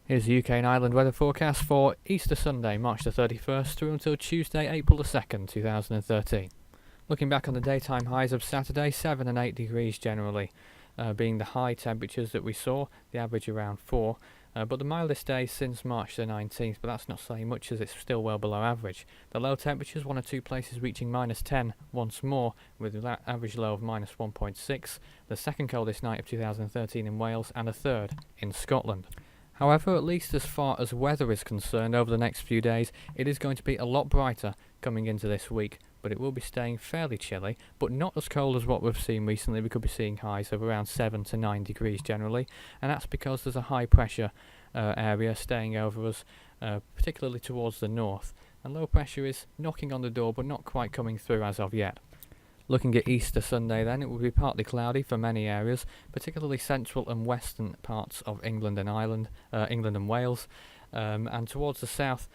Here's the UK and Ireland weather forecast for Easter Sunday, March the 31st through until Tuesday, April the 2nd, 2013. Looking back on the daytime highs of Saturday, 7 and 8 degrees generally, being the high temperatures that we saw, the average around 4. But the mildest day since March the 19th, but that's not saying much as it's still well below average. The low temperatures, one or two places reaching minus 10 once more, with an average low of minus 1.6, the second coldest night of 2013 in Wales, and a third in Scotland. However, at least as far as weather is concerned over the next few days, it is going to be a lot brighter coming into this week, but it will be staying fairly chilly, but not as cold as what we've seen recently. We could be seeing highs of around 7 to 9 degrees generally, and that's because there's a high pressure area staying over us, particularly towards the north, and low pressure is knocking on the door but not quite coming through as of yet. Looking at Easter Sunday then, it will be partly cloudy for many areas, particularly central and western parts of England and Ireland, England and Wales, and towards the south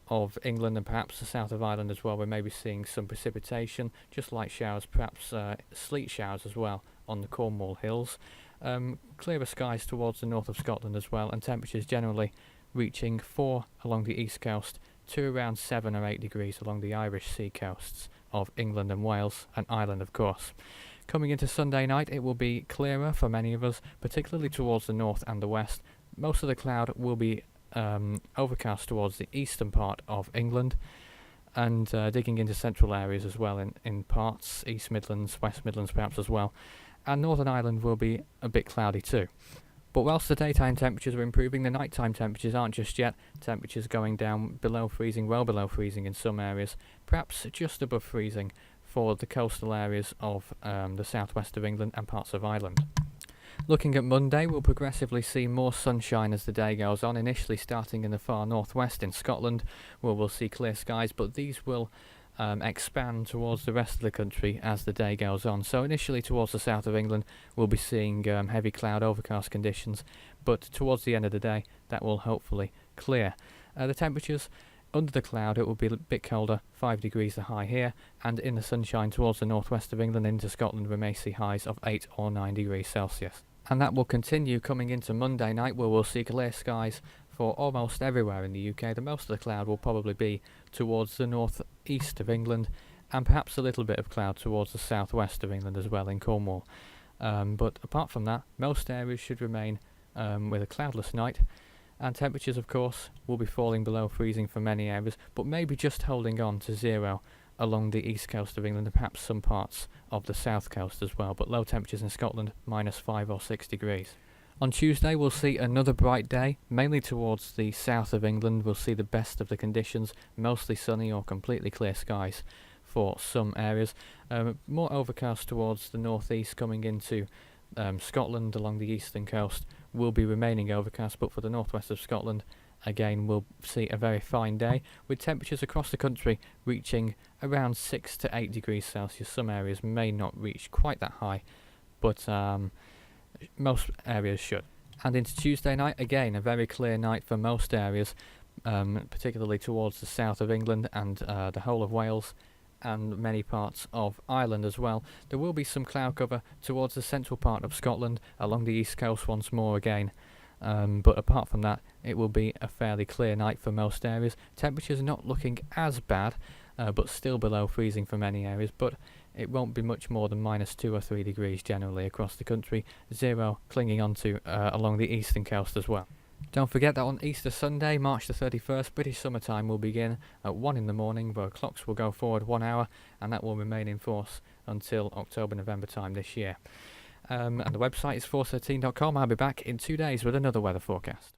of England and perhaps the south of Ireland as well, we may be seeing some precipitation, just light showers, perhaps sleet showers as well on the Cornwall hills. Clearer skies towards the north of Scotland as well, and temperatures generally reaching 4 along the east coast to around 7 or 8 degrees along the Irish sea coasts of England and Wales and Ireland, of course. Coming into Sunday night, it will be clearer for many of us, particularly towards the north and the west. Most of the cloud will be overcast towards the eastern part of England, and digging into central areas as well in parts, East Midlands, West Midlands perhaps as well, and Northern Ireland will be a bit cloudy too. But whilst the daytime temperatures are improving, the nighttime temperatures aren't just yet. Temperatures going down below freezing, well below freezing in some areas, perhaps just above freezing for the coastal areas of the southwest of England and parts of Ireland. Looking at Monday, we'll progressively see more sunshine as the day goes on, initially starting in the far northwest in Scotland, where we'll see clear skies, but these will expand towards the rest of the country as the day goes on. So initially towards the south of England, we'll be seeing heavy cloud overcast conditions, but towards the end of the day, that will hopefully clear. The temperatures under the cloud, it will be a bit colder, 5 degrees the high here, and in the sunshine towards the northwest of England into Scotland, we may see highs of 8 or 9 degrees Celsius. And that will continue coming into Monday night, where we'll see clear skies for almost everywhere in the UK. The most of the cloud will probably be towards the northeast of England, and perhaps a little bit of cloud towards the southwest of England as well in Cornwall. But apart from that, most areas should remain with a cloudless night, and temperatures of course will be falling below freezing for many areas, but maybe just holding on to 0 along the east coast of England and perhaps some parts of the south coast as well, but low temperatures in Scotland, minus 5 or 6 degrees. On Tuesday we'll see another bright day, mainly towards the south of England. We'll see the best of the conditions, mostly sunny or completely clear skies for some areas. More overcast towards the northeast coming into Scotland along the eastern coast will be remaining overcast, but for the northwest of Scotland, again we'll see a very fine day, with temperatures across the country reaching around 6 to 8 degrees Celsius. Some areas may not reach quite that high, but most areas should. And into Tuesday night, again a very clear night for most areas, particularly towards the south of England and the whole of Wales and many parts of Ireland as well. There will be some cloud cover towards the central part of Scotland, along the east coast once more again. But apart from that, it will be a fairly clear night for most areas. Temperatures not looking as bad, but still below freezing for many areas, but it won't be much more than minus 2 or 3 degrees generally across the country, 0 clinging onto along the eastern coast as well. Don't forget that on Easter Sunday, March the 31st, British summertime will begin at 1 in the morning, where clocks will go forward 1 hour, and that will remain in force until October-November time this year. And the website is 413.com. I'll be back in 2 days with another weather forecast.